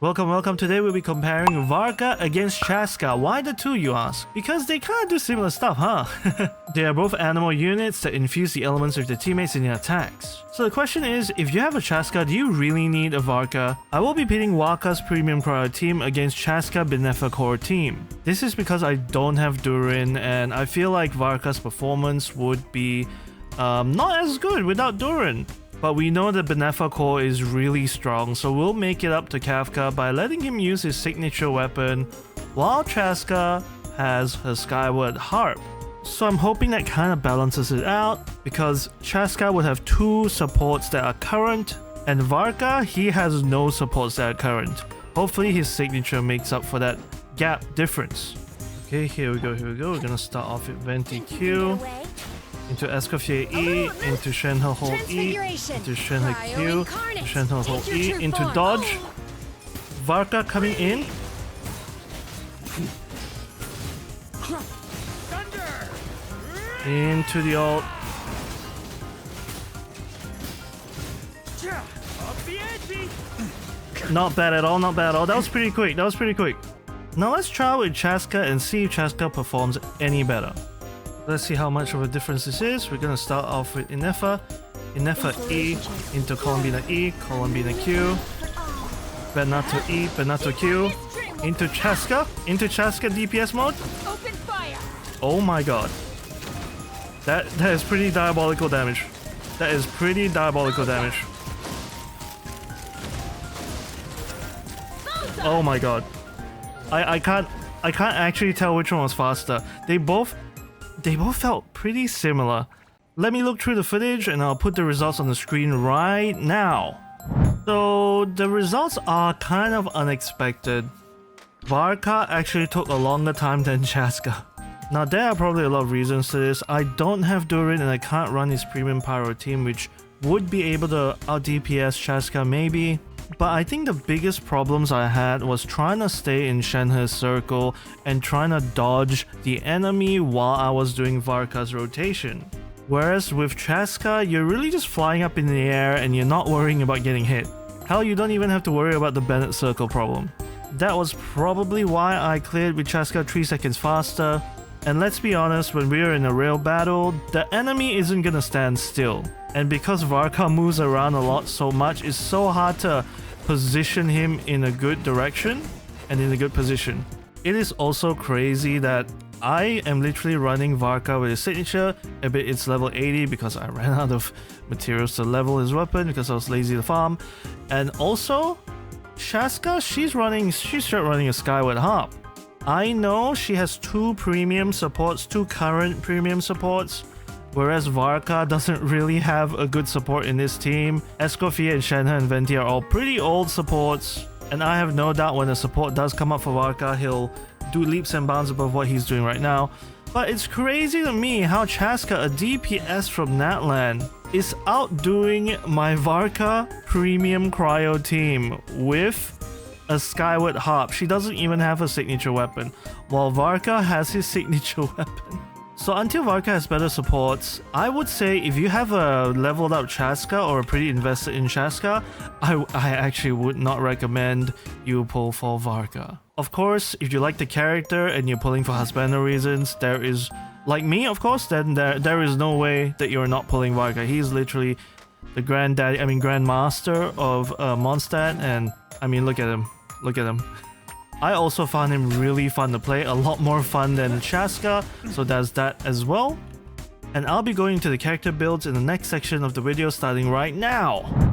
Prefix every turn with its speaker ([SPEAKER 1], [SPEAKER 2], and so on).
[SPEAKER 1] Welcome. Today we'll be comparing Varka against Chasca. Why the two, you ask? Because they kind of do similar stuff, huh? They are both animal units that infuse the elements with their teammates in their attacks. So the question is, if you have a Chasca, do you really need a Varka? I will be pitting Varka's premium Cryo team against Chasca Bineffa core team. This is because I don't have Durin, and I feel like Varka's performance would be not as good without Durin. But we know that Bineffa core is really strong, so we'll make it up to Kafka by letting him use his signature weapon, while Chasca has her Skyward Harp. So I'm hoping that kind of balances it out, because Chasca would have two supports that are current, and Varka, he has no supports that are current. Hopefully his signature makes up for that gap difference. Okay, here we go. We're gonna start off with Venti Q. Into Escoffier E, into Shenhe hold E, into Shenhe Q, into Shenhe hold E, into dodge. Varka coming in. Into the ult. Not bad at all. That was pretty quick. Now let's try with Chasca and see if Chasca performs any better. Let's see how much of a difference this is. We're gonna start off with Bineffa E, into Colombina E, Colombina Q, Benato E, Benato Q, into Chasca DPS mode. Oh my god. That is pretty diabolical damage. Oh my god. I can't actually tell which one was faster. They both felt pretty similar. Let me look through the footage and I'll put the results on the screen right now. So the results are kind of unexpected. Varka actually took a longer time than Chasca. Now there are probably a lot of reasons to this. I don't have Durin and I can't run his premium pyro team, which would be able to out DPS Chasca maybe. But I think the biggest problems I had was trying to stay in Shenhe's circle and trying to dodge the enemy while I was doing Varka's rotation. Whereas with Chasca, you're really just flying up in the air and you're not worrying about getting hit. Hell, you don't even have to worry about the Bennett circle problem. That was probably why I cleared with Chasca 3 seconds faster. And let's be honest, when we are in a real battle, the enemy isn't gonna stand still. And because Varka moves around a lot so much, it's so hard to position him in a good direction and in a good position. It is also crazy that I am literally running Varka with his signature, but it's level 80 because I ran out of materials to level his weapon because I was lazy to farm. And also, Chasca, she's straight running a Skyward Harp. I know she has two premium supports, two current premium supports, whereas Varka doesn't really have a good support in this team. Escoffier and Shenhe and Venti are all pretty old supports, and I have no doubt when a support does come up for Varka, he'll do leaps and bounds above what he's doing right now. But it's crazy to me how Chasca, a DPS from Natlan, is outdoing my Varka premium Cryo team with a Skyward Harp. She doesn't even have a signature weapon, while Varka has his signature weapon. So until Varka has better supports, I would say if you have a leveled up Chasca or pretty invested in Chasca, I actually would not recommend you pull for Varka. Of course, if you like the character and you're pulling for husbandry reasons, there is, like me of course, then there is no way that you're not pulling Varka. He's literally the grandmaster of Mondstadt, and I mean look at him. I also found him really fun to play, a lot more fun than Chasca, so there's that as well. And I'll be going into the character builds in the next section of the video starting right now.